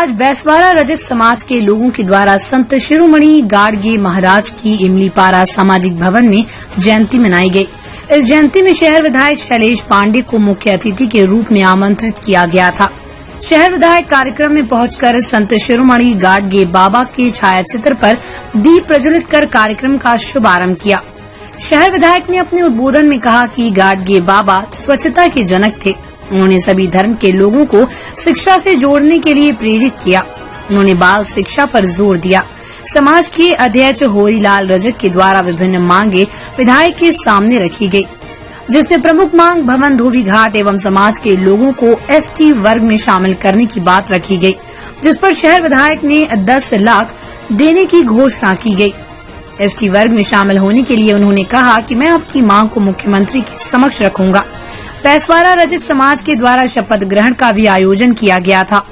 आज बैसवाड़ा रजक समाज के लोगों के द्वारा संत शिरोमणि गाडगे महाराज की इमलीपारा सामाजिक भवन में जयंती मनाई गई। इस जयंती में शहर विधायक शैलेश पांडे को मुख्य अतिथि के रूप में आमंत्रित किया गया था। शहर विधायक कार्यक्रम में पहुंचकर संत शिरोमणि गाडगे बाबा के छायाचित्र पर दीप प्रज्वलित कर कार्यक्रम का शुभारंभ किया। शहर विधायक ने अपने उद्बोधन में कहा कि गाडगे बाबा स्वच्छता के जनक थे। उन्होंने सभी धर्म के लोगों को शिक्षा से जोड़ने के लिए प्रेरित किया। उन्होंने बाल शिक्षा पर जोर दिया। समाज के अध्यक्ष होरीलाल रजक के द्वारा विभिन्न मांगे विधायक के सामने रखी गयी, जिसमें प्रमुख मांग भवन धोबी घाट एवं समाज के लोगों को एसटी वर्ग में शामिल करने की बात रखी गई, जिस पर शहर विधायक ने 10 लाख देने की घोषणा की गई। एसटी वर्ग में शामिल होने के लिए उन्होंने कहा कि मैं आपकी मांग को मुख्यमंत्री के समक्ष रखूंगा। बैसवाड़ा रजक समाज के द्वारा शपथ ग्रहण का भी आयोजन किया गया था।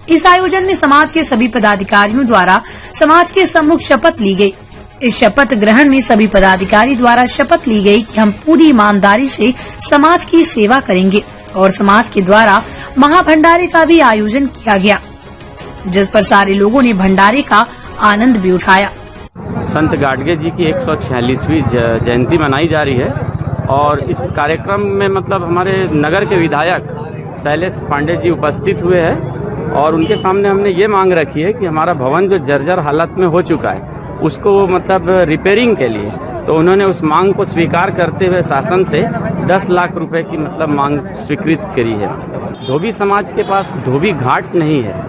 इस आयोजन में समाज के सभी पदाधिकारियों द्वारा समाज के सम्मुख शपथ ली गई। इस शपथ ग्रहण में सभी पदाधिकारी द्वारा शपथ ली गई कि हम पूरी ईमानदारी से समाज की सेवा करेंगे और समाज के द्वारा महाभंडारे का भी आयोजन किया गया, जिस पर सारे लोगों ने भंडारे का आनंद भी उठाया। संत गाडगे जी की 146वीं जयंती मनाई जा रही है और इस कार्यक्रम में मतलब हमारे नगर के विधायक शैलेश पांडे जी उपस्थित हुए हैं और उनके सामने हमने ये मांग रखी है कि हमारा भवन जो जर्जर हालत में हो चुका है उसको मतलब रिपेयरिंग के लिए, तो उन्होंने उस मांग को स्वीकार करते हुए शासन से 10 लाख रुपए की मतलब मांग स्वीकृत करी है। धोबी समाज के पास धोबी घाट नहीं है,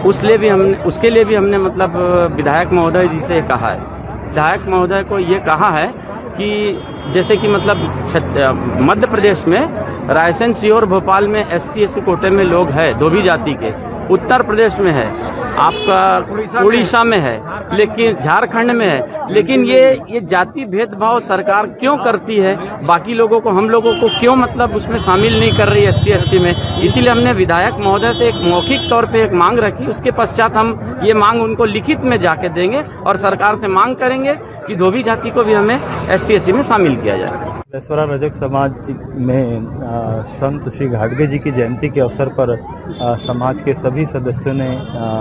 उसके लिए भी हमने मतलब विधायक महोदय जी से कहा है। विधायक महोदय को ये कहा है कि जैसे कि मतलब मध्य प्रदेश में रायसेन, सीहोर, भोपाल में ST/SC कोटे में लोग हैं धोबी जाति के, उत्तर प्रदेश में है, आपका उड़ीसा में है, लेकिन झारखंड में है, लेकिन ये जाति भेदभाव सरकार क्यों करती है? बाकी लोगों को, हम लोगों को क्यों मतलब उसमें शामिल नहीं कर रही है ST/SC में? इसीलिए हमने विधायक महोदय से एक मौखिक तौर पे एक मांग रखी। उसके पश्चात हम ये मांग उनको लिखित में जाके देंगे और सरकार से मांग करेंगे कि धोबी जाति को भी हमें ST/SC में शामिल किया जाए। बैसवाड़ा रजक समाज में संत श्री गाडगे जी की जयंती के अवसर पर समाज के सभी सदस्यों ने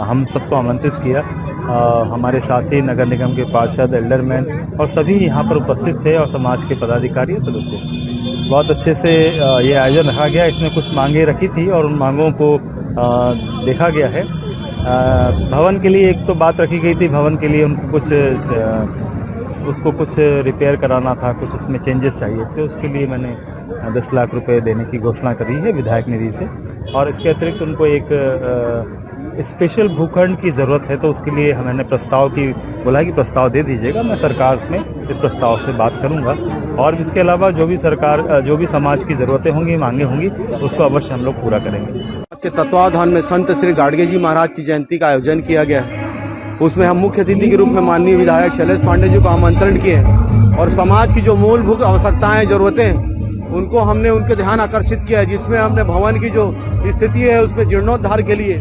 हम सबको आमंत्रित किया। हमारे साथी नगर निगम के पार्षद, एल्डरमैन और सभी यहाँ पर उपस्थित थे और समाज के पदाधिकारी सदस्य। बहुत अच्छे से ये आयोजन रखा गया। इसमें कुछ मांगे रखी थी और उन मांगों को देखा गया है। भवन के लिए एक तो बात रखी गई थी, भवन के लिए उनको उसको कुछ रिपेयर कराना था, कुछ उसमें चेंजेस चाहिए थे। उसके लिए मैंने 10 लाख रुपए देने की घोषणा करी है विधायक निधि से। और इसके अतिरिक्त उनको एक स्पेशल भूखंड की ज़रूरत है, तो उसके लिए मैंने प्रस्ताव की बोला कि प्रस्ताव दे दीजिएगा, मैं सरकार में इस प्रस्ताव से बात करूंगा। और इसके अलावा जो भी समाज की ज़रूरतें होंगी, मांगे होंगी, उसको अवश्य हम लोग पूरा करेंगे। के तत्वावधान में संत श्री गाडगे जी महाराज की जयंती का आयोजन किया गया है। उसमें हम मुख्य अतिथि के रूप में माननीय विधायक शैलेश पांडे जी को आमंत्रण किए और समाज की जो मूलभूत आवश्यकताएं, जरूरतें, उनको हमने उनके ध्यान आकर्षित किया है। जिसमें हमने भवन की जो स्थिति है उसमें जीर्णोद्धार के लिए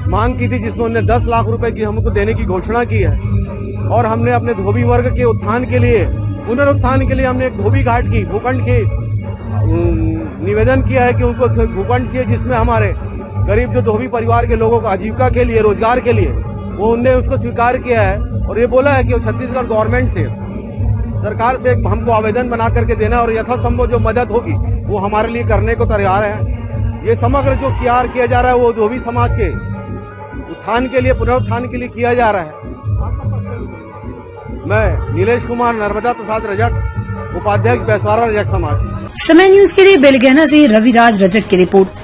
मांग की थी, जिसमें उन्होंने 10 लाख रुपए की हमको देने की घोषणा की है। और हमने अपने धोबी वर्ग के उत्थान के लिए, पुनरुत्थान के लिए हमने एक धोबी घाट की भूखंड की निवेदन किया है कि उनको भूखंड चाहिए, जिसमें हमारे गरीब जो धोबी परिवार के लोगों को आजीविका के लिए, रोजगार के लिए, वो उनने उसको स्वीकार किया है। और ये बोला है कि वो छत्तीसगढ़ गवर्नमेंट से, सरकार से हमको आवेदन बना करके देना और यथासंभव जो मदद होगी वो हमारे लिए करने को तैयार है। ये समग्र जो किया जा रहा है वो धोबी समाज के उत्थान के लिए, पुनरुत्थान के लिए किया जा रहा है। मैं नीलेश कुमार नर्मदा प्रसाद रजक, उपाध्यक्ष बैसवाड़ा रजक समाज। समय न्यूज के लिए बेलगहना से रविराज रजक की रिपोर्ट।